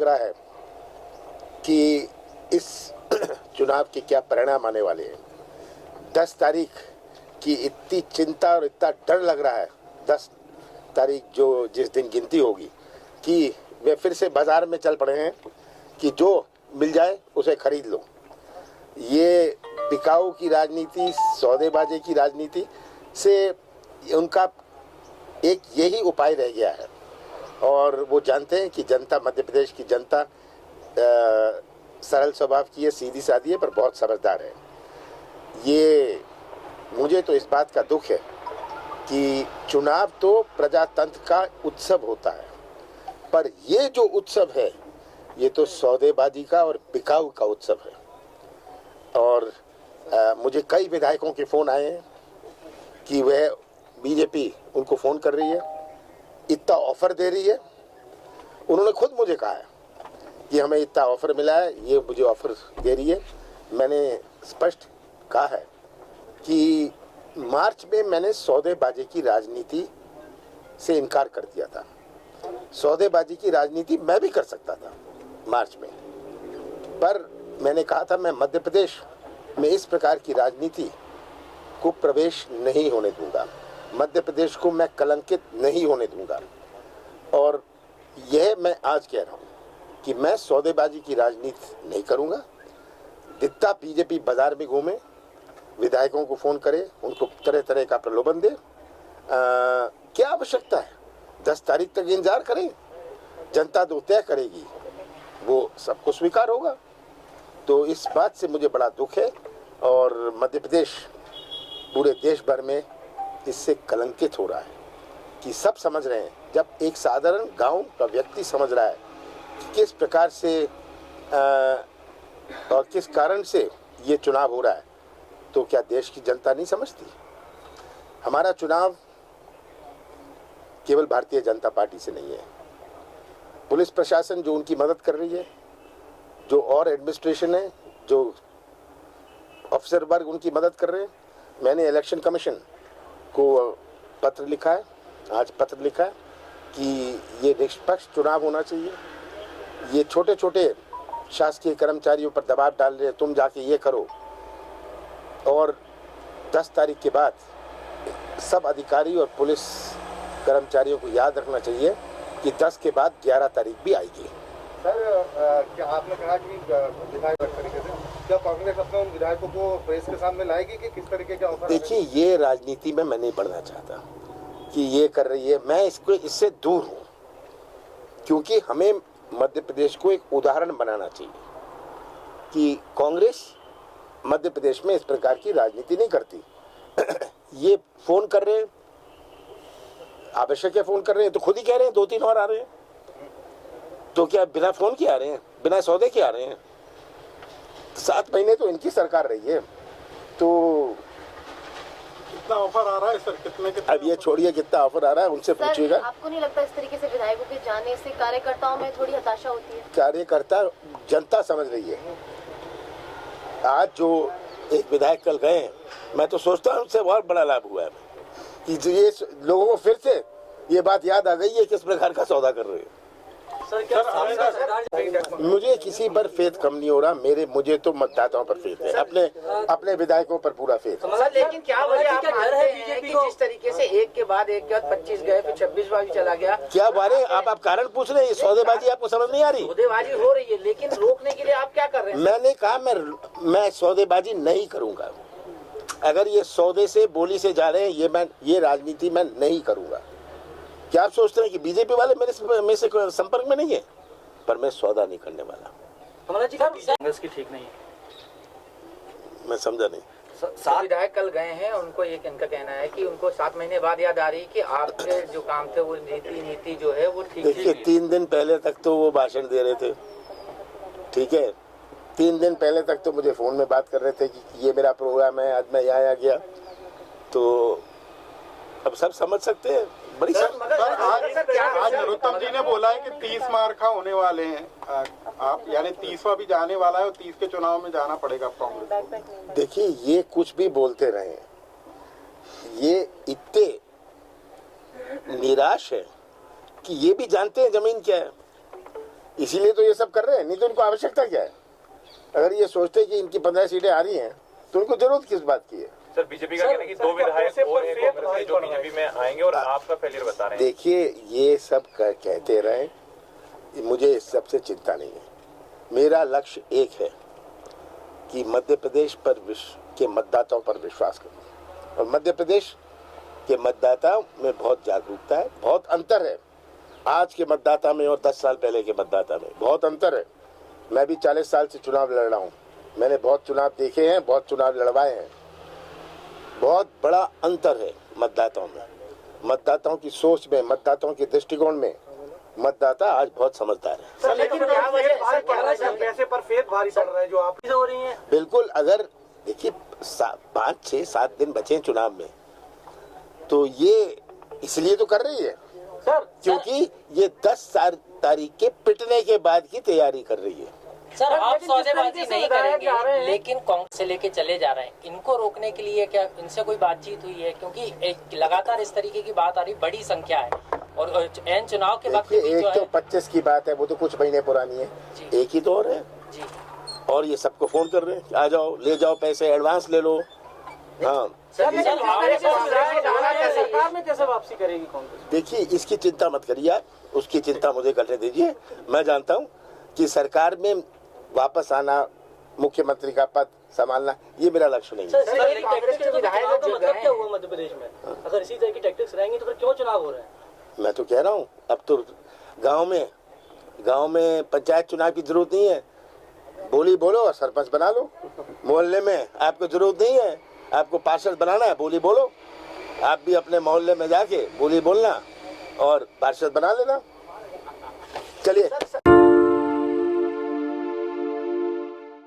रहा है कि इस चुनाव के क्या परिणाम आने वाले हैं। 10 तारीख की इतनी चिंता और इतना डर लग रहा है, 10 तारीख जो जिस दिन गिनती होगी, कि वे फिर से बाजार में चल पड़े हैं कि जो मिल जाए उसे खरीद लो। ये बिकाऊ की राजनीति, सौदेबाजी की राजनीति से उनका एक यही उपाय रह गया है। और वो जानते हैं कि जनता, मध्य प्रदेश की जनता सरल स्वभाव की है, सीधी सादी है, पर बहुत समझदार है। ये मुझे तो इस बात का दुख है कि चुनाव तो प्रजातंत्र का उत्सव होता है, पर ये जो उत्सव है ये तो सौदेबाजी का और बिकाऊ का उत्सव है। और मुझे कई विधायकों के फ़ोन आए हैं कि वह बीजेपी उनको फ़ोन कर रही है, इतना ऑफ़र दे रही है। उन्होंने खुद मुझे कहा है कि हमें इतना ऑफ़र मिला है, ये मुझे ऑफ़र दे रही है। मैंने स्पष्ट कहा है कि मार्च में मैंने सौदेबाजी की राजनीति से इनकार कर दिया था। सौदेबाजी की राजनीति मैं भी कर सकता था मार्च में, पर मैंने कहा था मैं मध्य प्रदेश में इस प्रकार की राजनीति को प्रवेश नहीं होने दूंगा, मध्य प्रदेश को मैं कलंकित नहीं होने दूंगा। और यह मैं आज कह रहा हूं कि मैं सौदेबाजी की राजनीति नहीं करूंगा। जितना बीजेपी बाजार में घूमे, विधायकों को फ़ोन करे, उनको तरह तरह का प्रलोभन दे, क्या आवश्यकता है? 10 तारीख तक इंतजार करें, जनता तो तय करेगी, वो सबको स्वीकार होगा। तो इस बात से मुझे बड़ा दुख है और मध्य प्रदेश पूरे देश भर में इससे कलंकित हो रहा है कि सब समझ रहे हैं। जब एक साधारण गांव का व्यक्ति समझ रहा है कि किस प्रकार से और किस कारण से ये चुनाव हो रहा है, तो क्या देश की जनता नहीं समझती? हमारा चुनाव केवल भारतीय जनता पार्टी से नहीं है। पुलिस प्रशासन जो उनकी मदद कर रही है, जो और एडमिनिस्ट्रेशन है, जो अफसर वर्ग उनकी मदद कर रहे हैं। मैंने इलेक्शन कमीशन को पत्र लिखा है, आज पत्र लिखा है कि ये निष्पक्ष चुनाव होना चाहिए। ये छोटे छोटे शासकीय कर्मचारियों पर दबाव डाल रहे हैं, तुम जाके ये करो। और 10 तारीख के बाद सब अधिकारी और पुलिस कर्मचारियों को याद रखना चाहिए कि 10 के बाद 11 तारीख भी आएगी। सर, क्या आपने कहा कि विधायक तरीके से क्या कांग्रेस अपने उन विधायकों को प्रेस के सामने लाएगी कि किस तरीके के ऑफर? देखिए, ये राजनीति में मैं नहीं बढ़ना चाहता कि ये कर रही है, मैं इससे दूर हूँ, क्योंकि हमें मध्य प्रदेश को एक उदाहरण बनाना चाहिए कि कांग्रेस मध्य प्रदेश में इस प्रकार की राजनीति नहीं करती। ये फोन कर रहे हैं, आवश्यक है फोन कर रहे हैं, तो खुद ही कह रहे हैं 2-3 और आ रहे हैं, तो क्या बिना फोन के आ रहे हैं, बिना सौदे के आ रहे हैं? 7 महीने तो इनकी सरकार रही है, तो कितना ऑफर आ रहा है सर? कितने अब ये छोड़िए कितना ऑफर आ रहा है, उनसे पूछिएगा। आपको नहीं लगता इस तरीके से विधायकों के जाने से कार्यकर्ताओं में थोड़ी हताशा होती है? कार्यकर्ता, जनता समझ रही है। आज जो एक विधायक कल गए, मैं तो सोचता हूँ उनसे बहुत बड़ा लाभ हुआ है कि जो ये लोगों को फिर से ये बात याद आ गई है किस प्रकार का सौदा कर रहे हैं। मुझे किसी पर फेथ कम नहीं हो रहा, मुझे तो मतदाताओं पर फेथ है, अपने विधायकों पर पूरा फेथ है। लेकिन क्या वजह आप मानते हैं कि जिस तरीके से एक के बाद 25 गए, फिर 26 बार चला गया? क्या बारे आप कारण पूछ रहे हैं? सौदेबाजी आपको समझ नहीं आ रही? सौदेबाजी हो रही है, लेकिन रोकने के लिए आप क्या कर रहे हैं? मैंने कहा मैं सौदेबाजी नहीं करूंगा। अगर ये सौदे से, बोली से जा रहे हैं, ये राजनीति मैं नहीं करूंगा। क्या आप सोचते हैं कि बीजेपी वाले मेरे से संपर्क में नहीं है? पर मैं सौदा नहीं करने वाला। कांग्रेस की ठीक नहीं है। मैं समझा नहीं। 7 विधायक कल गए हैं, उनको इनका कहना है कि उनको 7 महीने बाद याद आ रही है कि आपके जो काम थे वो नीति जो है वो ठीक। देखिए, 3 दिन पहले तक तो वो भाषण दे रहे थे, ठीक है। 3 दिन पहले तक तो मुझे फोन में बात कर रहे थे कि ये मेरा प्रोग्राम है, आज मैं यहाँ आ गया। तो अब सब समझ सकते हैं। बड़ी आज नरोत्तम जी ने बोला है कि 30 मार्का होने वाले हैं आप, यानी 30वां भी जाने वाला है और 30 के चुनाव में जाना पड़ेगा कांग्रेस को। देखिए, ये कुछ भी बोलते रहे, ये इतने निराश है कि ये भी जानते हैं जमीन क्या है। इसीलिए तो ये सब कर रहे हैं, नहीं तो उनको आवश्यकता क्या है? अगर ये सोचते कि इनकी 15 सीटें आ रही हैं तो उनको जरूरत किस बात की है? सर बीजेपी का कहना है कि 2 विधायक और हैं कांग्रेस के जो बीजेपी में आएंगे और आपका फेलियर बता रहे हैं। देखिए, ये सब कहते रहे, मुझे इस सबसे चिंता नहीं है। मेरा लक्ष्य एक है कि मध्य प्रदेश के मतदाताओं पर विश्वास करूं, और मध्य प्रदेश के मतदाताओं में बहुत जागरूकता है, बहुत अंतर है आज के मतदाता में और 10 साल पहले के मतदाता में, बहुत अंतर है। मैं भी 40 साल से चुनाव लड़ रहा हूँ, मैंने बहुत चुनाव देखे हैं, बहुत चुनाव लड़वाए हैं। बहुत बड़ा अंतर है मतदाताओं में, मतदाताओं की सोच में, मतदाताओं के दृष्टिकोण में। मतदाता आज बहुत समझदार है। सर, लेकिन क्या वजह है पैसे पर फेर भारी पड़ रहा है जो आप हो रही हैं? बिल्कुल, अगर देखिए 5, 6, 7 दिन बचे हैं चुनाव में, तो ये इसलिए तो कर रही है सर, क्योंकि ये 10 तारीख के पिटने के बाद की तैयारी कर रही है। सर, आप लेकिन जिस सौदेबाजी तरीके से नहीं विधायक जा रहे करेंगे, हैं। लेकिन कांग्रेस से लेके चले जा रहे हैं, इनको रोकने के लिए क्या इनसे कोई बातचीत हुई है? क्योंकि लगातार इस तरीके की बात आ रही, बड़ी संख्या है, और एन चुनाव के वक्त देखिए, भी एक जो तो है 25 की बात है, वो तो कुछ महीने पुरानी है, जी। एक ही तो और है, जी, और ये सबको फोन कर रहे हैं, आ जाओ, ले जाओ पैसे, एडवांस ले लो। हाँ, सर, लेकिन जिस तरीके से विधायक जा रहे हैं, सरकार में कैसे वापसी करेगी कांग्रेस? देखिए, इसकी चिंता मत करिए आप, उसकी चिंता मुझे करने दीजिए। मैं जानता हूँ कि सरकार में वापस आना, मुख्यमंत्री का पद संभालना, ये मेरा लक्ष्य नहीं है। सर, कांग्रेस के विधायक जो गए क्या हुआ मध्य प्रदेश में? अगर इसी तरह की टैक्टिक्स रहेंगी तो फिर क्यों चुनाव हो रहे हैं? मैं तो कह रहा हूँ, अब तो गांव में पंचायत चुनाव की जरूरत नहीं है, बोली बोलो और सरपंच बना लो। मोहल्ले में आपको जरूरत नहीं है, आपको पार्षद बनाना है, बोली बोलो। आप भी अपने मोहल्ले में जाके बोली बोलना और पार्षद बना लेना। चलिए।